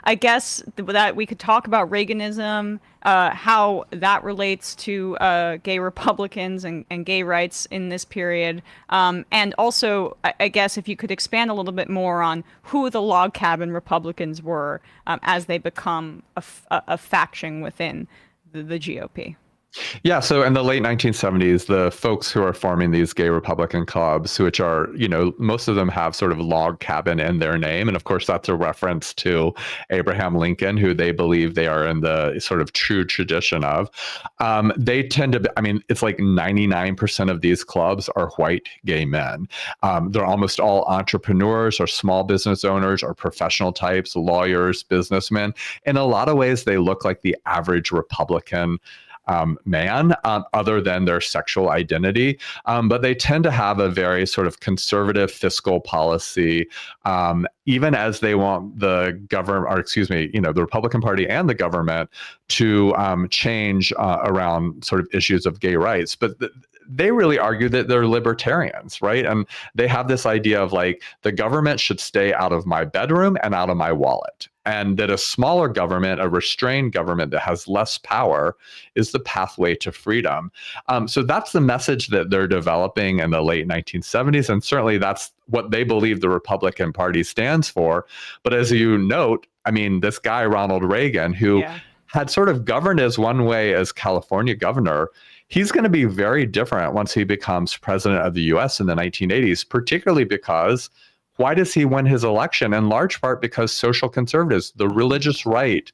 I guess that we could talk about Reaganism, how that relates to gay Republicans and gay rights in this period. And also, I guess if you could expand a little bit more on who the log cabin Republicans were as they become a faction within the GOP. Yeah, so in the late 1970s, the folks who are forming these gay Republican clubs, which are, most of them have sort of log cabin in their name. And of course, that's a reference to Abraham Lincoln, who they believe they are in the sort of true tradition of. They tend to, it's like 99% of these clubs are white gay men. They're almost all entrepreneurs or small business owners or professional types, lawyers, businessmen. In a lot of ways, they look like the average Republican man, other than their sexual identity. But they tend to have a very sort of conservative fiscal policy, even as they want the government, or excuse me, the Republican Party and the government to change around sort of issues of gay rights. But they really argue that they're libertarians, right? And they have this idea of like, the government should stay out of my bedroom and out of my wallet. And that a smaller government, a restrained government that has less power, is the pathway to freedom. So that's the message that they're developing in the late 1970s. And certainly that's what they believe the Republican Party stands for. But as you note, this guy, Ronald Reagan, who had sort of governed as one way as California governor, he's going to be very different once he becomes president of the US in the 1980s, particularly because why does he win his election? In large part because social conservatives, the religious right,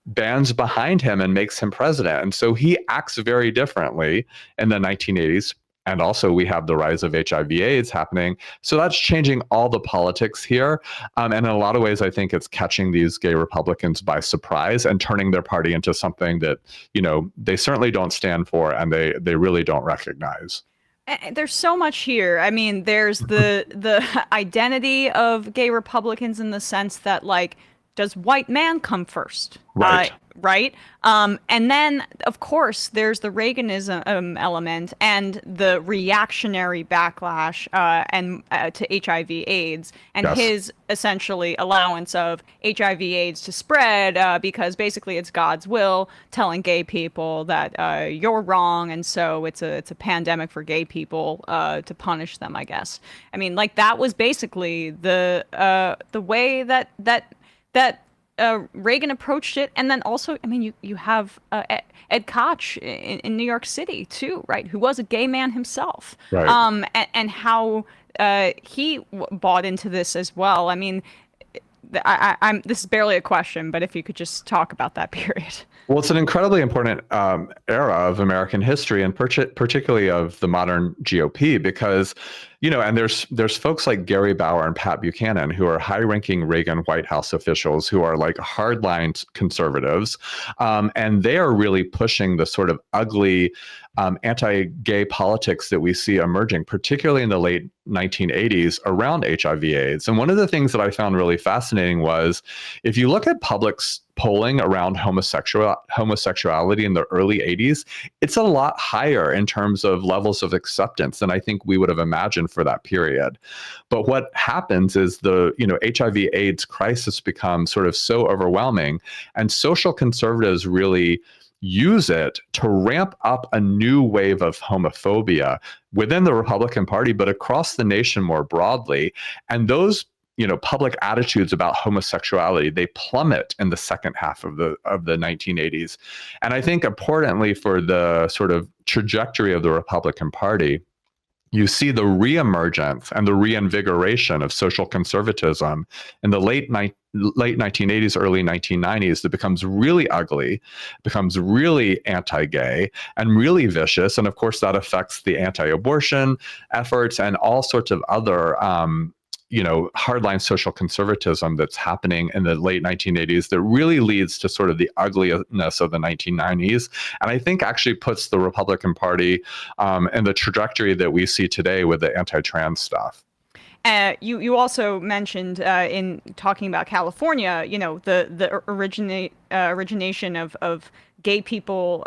bands behind him and makes him president. And so he acts very differently in the 1980s. And also we have the rise of HIV/AIDS happening. So that's changing all the politics here. And in a lot of ways, I think it's catching these gay Republicans by surprise and turning their party into something that, they certainly don't stand for and they really don't recognize. There's so much here. There's the identity of gay Republicans in the sense that, like, does white man come first? Right. Right. And then, of course, there's the Reaganism element and the reactionary backlash and to HIV/AIDS and Yes. his essentially allowance of HIV/AIDS to spread because basically it's God's will telling gay people that you're wrong, and so it's a pandemic for gay people to punish them, I guess. That was basically the way that Reagan approached it. And then also, you have Ed Koch in New York City too, right? Who was a gay man himself. Right. And how he bought into this as well. I'm this is barely a question, but if you could just talk about that period. Well, it's an incredibly important era of American history, and particularly of the modern GOP, because, and there's folks like Gary Bauer and Pat Buchanan who are high-ranking Reagan White House officials who are like hardline conservatives, and they are really pushing the sort of ugly anti-gay politics that we see emerging, particularly in the late 1980s around HIV/AIDS. And one of the things that I found really fascinating was, if you look at public's polling around homosexuality in the early 80s, it's a lot higher in terms of levels of acceptance than I think we would have imagined for that period. But what happens is the HIV/AIDS crisis becomes sort of so overwhelming, and social conservatives really use it to ramp up a new wave of homophobia within the Republican Party, but across the nation more broadly. And those public attitudes about homosexuality, they plummet in the second half of the 1980s. And I think importantly for the sort of trajectory of the Republican Party, you see the reemergence and the reinvigoration of social conservatism in the late 1980s, early 1990s that becomes really ugly, becomes really anti-gay and really vicious. And of course, that affects the anti-abortion efforts and all sorts of other hardline social conservatism that's happening in the late 1980s that really leads to sort of the ugliness of the 1990s. And I think actually puts the Republican Party in the trajectory that we see today with the anti-trans stuff. You also mentioned in talking about California, the origination of gay people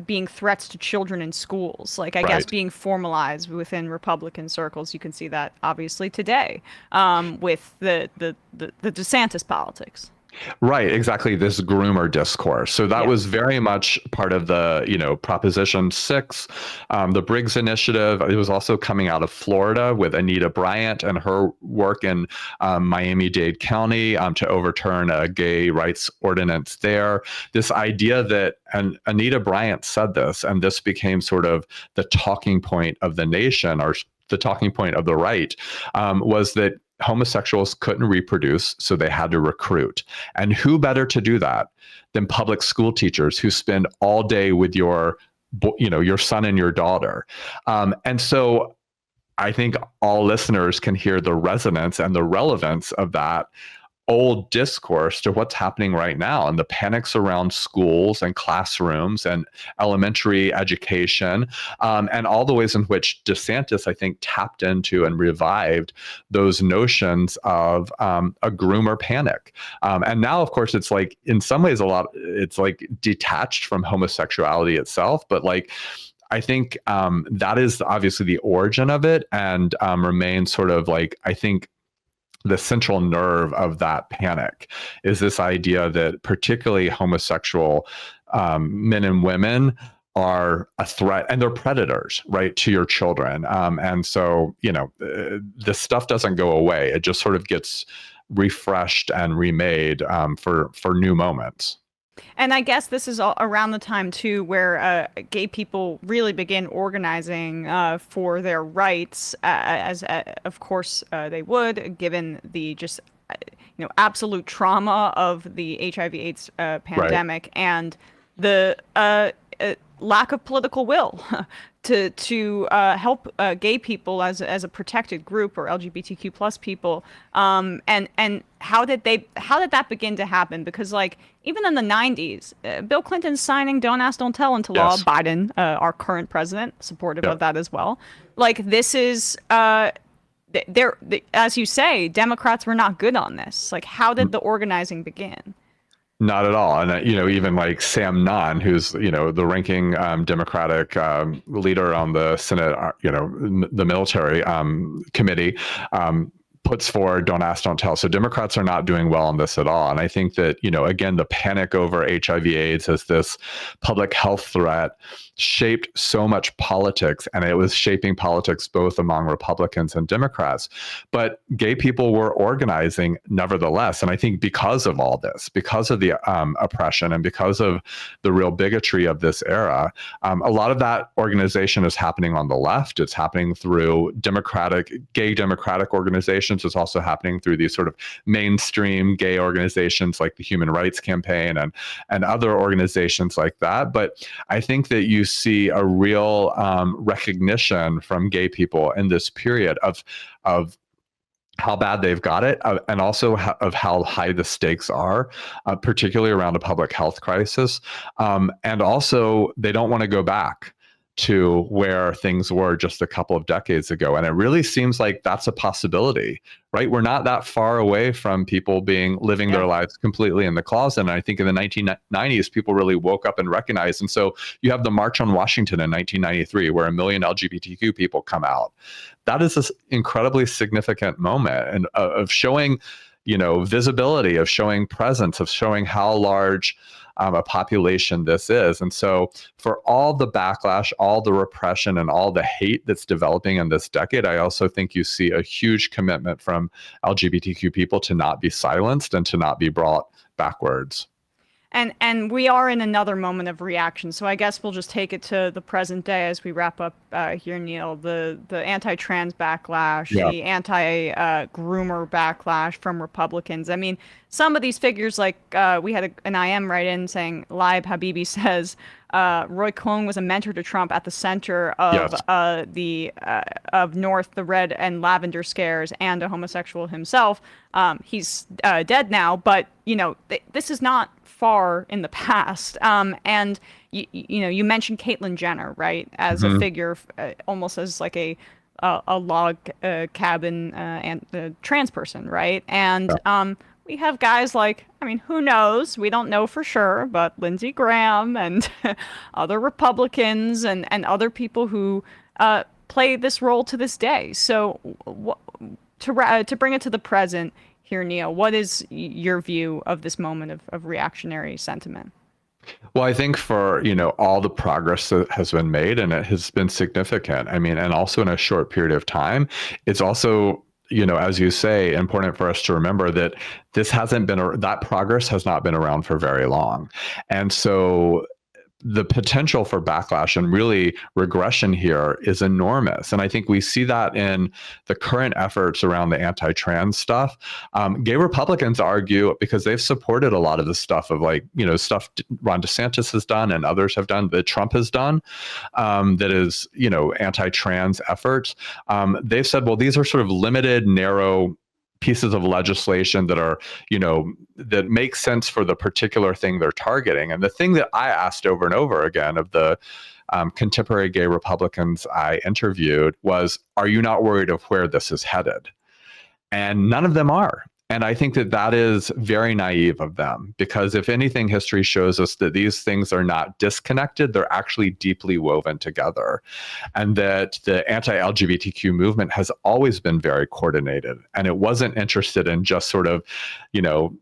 being threats to children in schools, I guess being formalized within Republican circles. You can see that obviously today with the DeSantis politics. Right, exactly. This groomer discourse. So that Yeah. was very much part of the, Proposition 6, the Briggs Initiative. It was also coming out of Florida with Anita Bryant and her work in Miami-Dade County to overturn a gay rights ordinance there. This idea that, and Anita Bryant said this, and this became sort of the talking point of the nation, or the talking point of the right, was that homosexuals couldn't reproduce, so they had to recruit. And who better to do that than public school teachers who spend all day with your son and your daughter? And so I think all listeners can hear the resonance and the relevance of that old discourse to what's happening right now and the panics around schools and classrooms and elementary education, and all the ways in which DeSantis, I think, tapped into and revived those notions of a groomer panic. And now, of course, it's like, in some ways, it's like detached from homosexuality itself, but like, I think that is obviously the origin of it, and remains sort of like, I think, the central nerve of that panic is this idea that particularly homosexual men and women are a threat, and they're predators, right, to your children. And so, this stuff doesn't go away. It just sort of gets refreshed and remade for new moments. And I guess this is around the time, too, where gay people really begin organizing for their rights, as of course they would, given the just absolute trauma of the HIV/AIDS pandemic, right, and the lack of political will to help gay people as a protected group, or LGBTQ plus people. And how did that begin to happen? Because like even in the 90s, Bill Clinton's signing Don't Ask, Don't Tell into law. Yes. Biden, our current president, supportive of that as well. Like this is as you say, Democrats were not good on this. Like how did the organizing begin? Not at all. And, even like Sam Nunn, who's, the ranking Democratic leader on the Senate, the military committee, puts forward Don't Ask, Don't Tell. So Democrats are not doing well on this at all. And I think that, again, the panic over HIV/AIDS as this public health threat shaped so much politics, and it was shaping politics both among Republicans and Democrats. But gay people were organizing nevertheless. And I think because of all this, because of the oppression and because of the real bigotry of this era, a lot of that organization is happening on the left. It's happening through gay democratic organizations. It's also happening through these sort of mainstream gay organizations like the Human Rights Campaign and other organizations like that. But I think that you see a real recognition from gay people in this period of how bad they've got it, and also of how high the stakes are, particularly around a public health crisis. And also, they don't want to go back to where things were just a couple of decades ago. And it really seems like that's a possibility, right? We're not that far away from people living their lives completely in the closet. And I think in the 1990s, people really woke up and recognized. And so you have the March on Washington in 1993, where 1 million LGBTQ people come out. That is an incredibly significant moment, and of showing, visibility, of showing presence, of showing how large a population this is. And so for all the backlash, all the repression, and all the hate that's developing in this decade, I also think you see a huge commitment from LGBTQ people to not be silenced and to not be brought backwards. And we are in another moment of reaction. So I guess we'll just take it to the present day as we wrap up here, Neil. The anti-trans backlash, the anti-groomer backlash from Republicans. I mean, some of these figures, like we had an IM write in saying, Laib Habibi says, Roy Cohn was a mentor to Trump at the center of of North, the red and lavender scares, and a homosexual himself. He's dead now, but this is not far in the past. And you mentioned Caitlyn Jenner, right, as a figure, almost as like a log cabin and trans person, right? And we have guys like, I mean, who knows? We don't know for sure, but Lindsey Graham and other Republicans and other people who play this role to this day. So to bring it to the present, here, Neil. What is your view of this moment of reactionary sentiment? Well, I think for, all the progress that has been made, and it has been significant. I mean, and also in a short period of time, it's also, as you say, important for us to remember that that progress has not been around for very long. And so the potential for backlash and really regression here is enormous. And I think we see that in the current efforts around the anti-trans stuff. Gay Republicans argue, because they've supported a lot of the stuff of stuff Ron DeSantis has done and others have done, that Trump has done, that is, anti-trans efforts. They've said, well, these are sort of limited, narrow pieces of legislation that are, that make sense for the particular thing they're targeting. And the thing that I asked over and over again of the contemporary gay Republicans I interviewed was, are you not worried of where this is headed? And none of them are. And I think that that is very naive of them, because if anything, history shows us that these things are not disconnected, they're actually deeply woven together. And that the anti-LGBTQ movement has always been very coordinated. And it wasn't interested in just sort of, nitpicking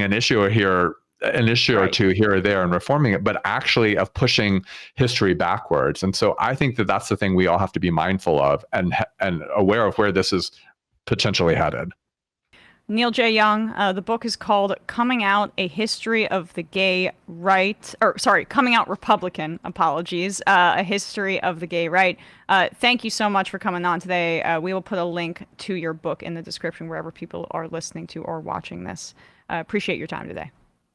an issue or two here or there and reforming it, but actually of pushing history backwards. And so I think that that's the thing we all have to be mindful of and aware of where this is potentially headed. Neil J. Young, the book is called Coming Out, A History of the Gay Right, Coming Out Republican, apologies, A History of the Gay Right. Thank you so much for coming on today. We will put a link to your book in the description wherever people are listening to or watching this. Appreciate your time today.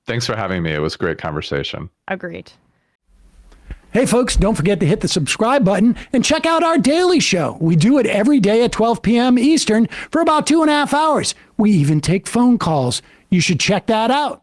Thanks for having me. It was a great conversation. Agreed. Hey folks, don't forget to hit the subscribe button and check out our daily show. We do it every day at 12 p.m. Eastern for about 2.5 hours. We even take phone calls. You should check that out.